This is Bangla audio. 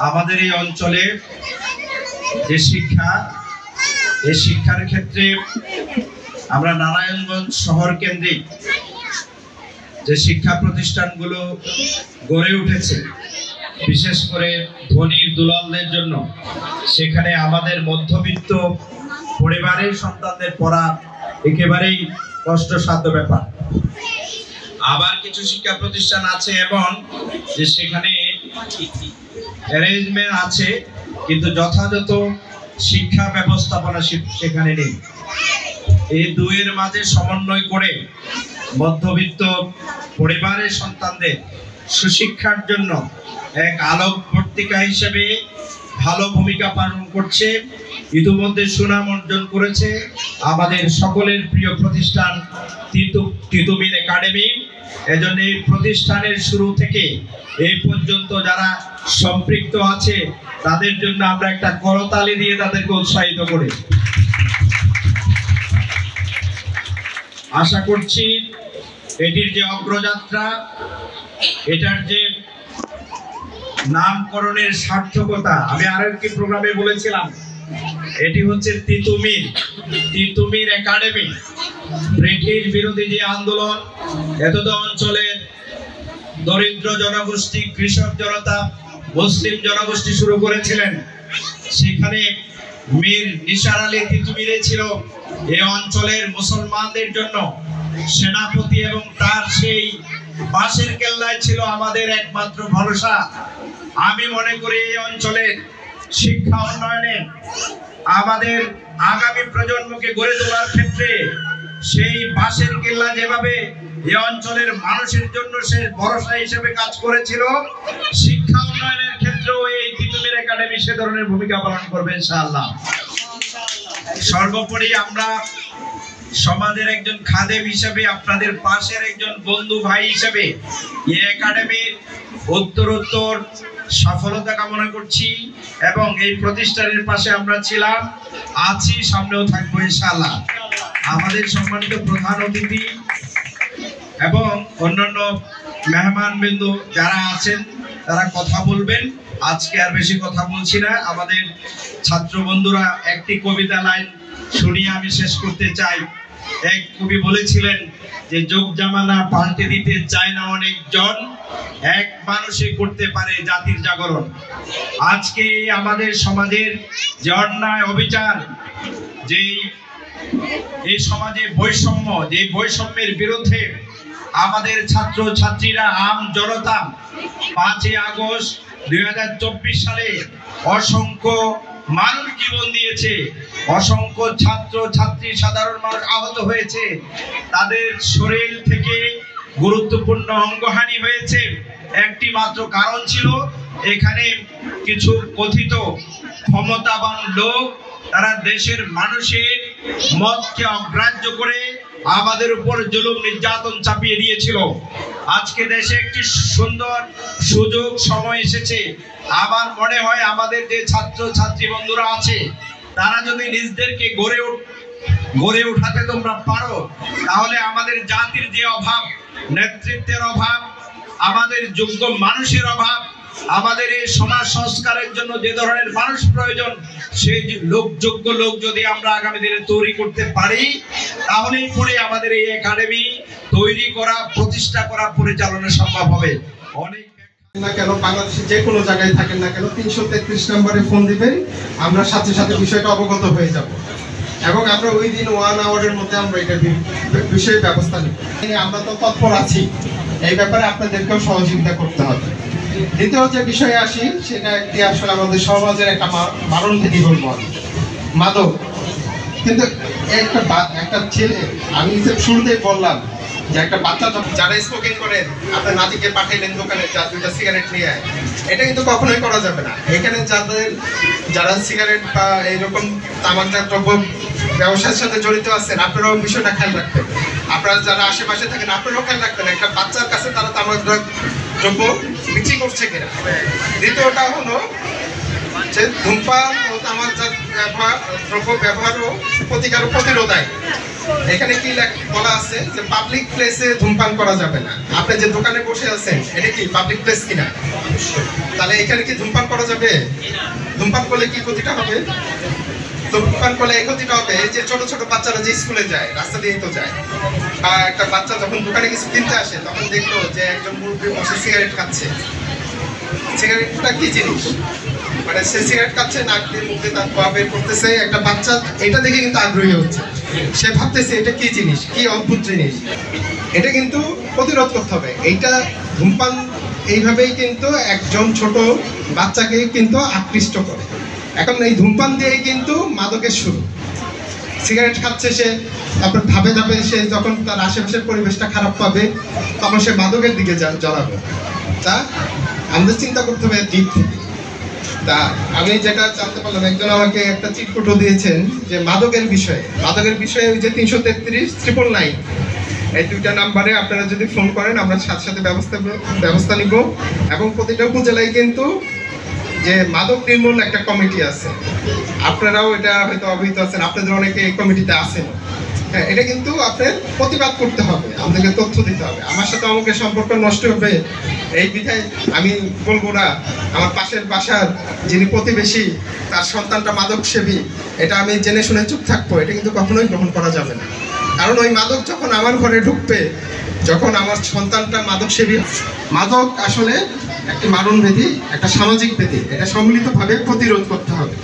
আমাদের এই অঞ্চলে যে শিক্ষা, এই শিক্ষার ক্ষেত্রে আমরা নারায়ণগঞ্জ শহর কেন্দ্রিক যে শিক্ষা প্রতিষ্ঠানগুলো গড়ে উঠেছে, বিশেষ করে ধনীর দুলালদের জন্য, সেখানে আমাদের মধ্যবিত্ত পরিবারের সন্তানদের পড়া একেবারেই কষ্টসাধ্য ব্যাপার। আবার কিছু শিক্ষা প্রতিষ্ঠান আছে এমন যে সেখানে অ্যারেঞ্জমেন্ট আছে কিন্তু যথাযথ শিক্ষা ব্যবস্থাপনা সেখানে নেই। এই দুইয়ের মাঝে সমন্বয় করে মধ্যবিত্ত পরিবারের সন্তানদের সুশিক্ষার জন্য এক আলোকবর্তিকা হিসেবে ভালো ভূমিকা পালন করছে, ইতিমধ্যে সুনাম অর্জন করেছে আমাদের সকলের প্রিয় প্রতিষ্ঠান তিতুমীর একাডেমি। এজন্য এই প্রতিষ্ঠানের শুরু থেকে এই পর্যন্ত যারা সম্পৃক্ত আছে তাদের জন্য আমরা একটা করতালি দিয়ে তাদেরকে উৎসাহিত করি। আশা করছি এটির যে অগ্রযাত্রা, এটার যে নামকরণের সার্থকতা, আমি আরো একটি প্রোগ্রামে বলেছিলাম, এটি হচ্ছে তিতুমীর একাডেমি। ব্রিটিশ বিরোধী যে আন্দোলন এতদ অঞ্চলের দরিদ্র জনগোষ্ঠী, কৃষক জনতা, মুসলিম জনগোষ্ঠী শুরু করেছিলেন, সেখানে মীর নিসার আলী তিতুমীরে ছিল এই অঞ্চলের মুসলমানদের জন্য সেনাপতি, এবং তার সেই বাঁশের কেল্লায় ছিল আমাদের একমাত্র ভরসা। আমি মনে করি এই অঞ্চলের শিক্ষা উন্নয়নে, আমাদের আগামী প্রজন্মকে গড়ে তোলার ক্ষেত্রে সেই বাঁশের কেল্লা যেভাবে এই অঞ্চলের মানুষের জন্য সে ভরসা হিসেবে কাজ করেছিল, শিক্ষা উন্নয়নের ক্ষেত্রেও এই তিতুমীর একাডেমি সে ধরনের ভূমিকা পালন করবে ইনশাআল্লাহ। সর্বোপরি আমরা সমাজের একজন খাদেম হিসেবে, আপনাদের পাশের একজন বন্ধু ভাই হিসেবে এই একাডেমির উত্তরোত্তর সফলতা কামনা করছি, এবং এই প্রতিষ্ঠানের পাশে আমরা ছিলাম, আছি, সামনেও থাকবো ইনশাআল্লাহ। আমাদের সম্মানিত প্রধান অতিথি এবং অন্যান্য মেহমান বিন্দু যারা আছেন তারা কথা বলবেন, আজকে আর বেশি কথা বলছি না। আমাদের ছাত্র বন্ধুরা একটি কবিতা লাইন শুনিয়ে আমি শেষ করতে চাই। এক কবি বলেছিলেন যে যোগ জামানা পাল্টে দিতে চায় না অনেকজন, এক মানুষে করতে পারে জাতির জাগরণ। আজকে আমাদের সমাজের যে অন্যায় অবিচার, যে এই সমাজে বৈষম্য, যে বৈষম্যের বিরুদ্ধে আমাদের ছাত্র ছাত্রীরা, আম জনতা 5ই আগস্ট 2024 সালে অসংখ্য মানুষ জীবন দিয়েছে, অসংখ্য ছাত্র ছাত্রী সাধারণ মানুষ আহত হয়েছে, তাদের শরীর থেকে গুরুত্বপূর্ণ অঙ্গহানি হয়েছে। একটি মাত্র কারণ ছিল, এখানে কিছু কথিত ক্ষমতাবান লোক তারা দেশের মানুষের মতকে অগ্রাহ্য করে আমাদের উপর জুলুম নির্যাতন চাপিয়ে দিয়েছিল। আজকে দেশে একটি সুন্দর সুযোগ সময় এসেছে। আমার মনে হয় আমাদের যে ছাত্র ছাত্রী বন্ধুরা আছে, তারা যদি নিজেদেরকে গড়ে উঠাতে তোমরা পারো, তাহলে আমাদের জাতির যে অভাব, নেতৃত্বের অভাব, আমাদের যোগ্য মানুষের অভাব, আমাদের এই সমাজ সংস্কারের জন্য যে ধরনের মানুষ প্রয়োজন, সেই যোগ্য লোক যদি আমরা আগামী দিনে তৈরি করতে পারি, তাহলেই পরে আমাদের এই একাডেমি তৈরি করা, প্রতিষ্ঠা করা, পরিচালনা সম্ভব হবে। অনেক না কেন বাংলাদেশে যে কোনো জায়গায় থাকেন না কেন 333 নম্বরে ফোন দিবেন, আমরা সাথে সাথে বিষয়টা অবগত হয়ে যাব, এবং আমরা ওই দিন 1 আওয়ারের মধ্যে আমরা এটা বিষয়ে ব্যবস্থা নিব। আমরা তো তৎপর আছি, এই ব্যাপারে আপনাদেরকেও সহযোগিতা করতে হবে। দ্বিতীয় যে বিষয়ে আসি, সেটা একটি আসলে আমাদের সমাজের একটা মারণভেদী বলবো, মাদক। কিন্তু একটা ছেলে, আমি শুরুতেই বললাম যে একটা বাচ্চা যারা স্মোকিং করেন, আপনার নাতিকে পাঠাইলেন দোকানে, যা 2টা সিগারেট নিয়ে আয়, এটা কিন্তু কখনোই করা যাবে না। এখানে যারা সিগারেট বা এইরকম তামাকজাত দ্রব্য ব্যবসার সাথে জড়িত আছেন, আপনারাও বিষয়টা খেয়াল রাখবেন। আপনারা যারা আশেপাশে থাকেন, আপনারাও খেয়াল রাখবেন একটা বাচ্চার কাছে তারা তামাকজাত দ্রব্য বিক্রি করছে কিনা। দ্বিতীয়টা হলো যে ধূমপান ও তামাকজাত দ্রব্য ব্যবহার ও প্রতিকার ও প্রতিরোধ আইন। এখানে কি বলা আছে যে পাবলিক প্লেসে ধূমপান করা যাবে না। আপনি যে দোকানে বসে আছেন এটা কি পাবলিক প্লেস কিনা? তাহলে এখানে কি ধূমপান করা যাবে? ধূমপান করলে কি ক্ষতিটা হবে? ধূমপান করলে এই ক্ষতিটা হবে যে ছোট ছোট বাচ্চারা যে স্কুলে যায়, রাস্তা দিয়ে তো যায়, আর একটা বাচ্চা যখন দোকানে কিছু কিনতে আসে তখন দেখলো যে একজন মুরব্বী বসে সিগারেট খাচ্ছে। সিগারেটটা কি জিনিস? মানে সে সিগারেট খাচ্ছে, নাক দিয়ে মুখ দিয়ে তার ধোঁয়া বের করতেছে, একটা বাচ্চা এটা দেখে কিন্তু আগ্রহী হচ্ছে, সে ভাবতেছে এটা কি জিনিস, কি অদ্ভুত জিনিস। এটা কিন্তু প্রতিরোধ করতে হবে। এইটা ধূমপান এইভাবেই কিন্তু একজন ছোট বাচ্চাকে কিন্তু আকৃষ্ট করে। এখন এই ধূমপান দিয়েই কিন্তু মাদকের শুরু। সিগারেট খাচ্ছে সে, তারপর ধাপে ধাপে সে যখন তার আশেপাশের পরিবেশটা খারাপ পাবে তখন সে মাদকের দিকে জড়াবে। তা আমাদের চিন্তা করতে হবে দিক থেকে। তা আমি যেটা জানতে পারলাম, একজন আমাকে একটা চিটকুটো দিয়েছেন যে মাদকের বিষয়ে ওই যে 333 999 এই দুইটা নাম্বারে আপনারা যদি ফোন করেন আমরা সাথে সাথে ব্যবস্থা নিব। এবং প্রতিটা উপজেলায় কিন্তু যে মাদক নির্মূল একটা কমিটি আছে, আপনারাও এটা হয়তো অবহিত আছেন, আপনাদের অনেকে এই কমিটিতে আছেন। হ্যাঁ, এটা কিন্তু আপনার প্রতিবাদ করতে হবে, আমাদেরকে তথ্য দিতে হবে। আমার সাথে আমাকে সম্পর্ক নষ্ট হবে এই বিধায় আমি বলবো না আমার পাশের বাসার যিনি প্রতিবেশী তার সন্তানটা মাদক সেবী, এটা আমি জেনে শুনে চুপ থাকবো, এটা কিন্তু কখনোই গ্রহণ করা যাবে না। কারণ ওই মাদক যখন আমার ঘরে ঢুকবে, যখন আমার সন্তানটা মাদক সেবী, মাদক আসলে একটি মারণ ব্যাধি, একটা সামাজিক ব্যাধি, এটা সম্মিলিতভাবে প্রতিরোধ করতে হবে।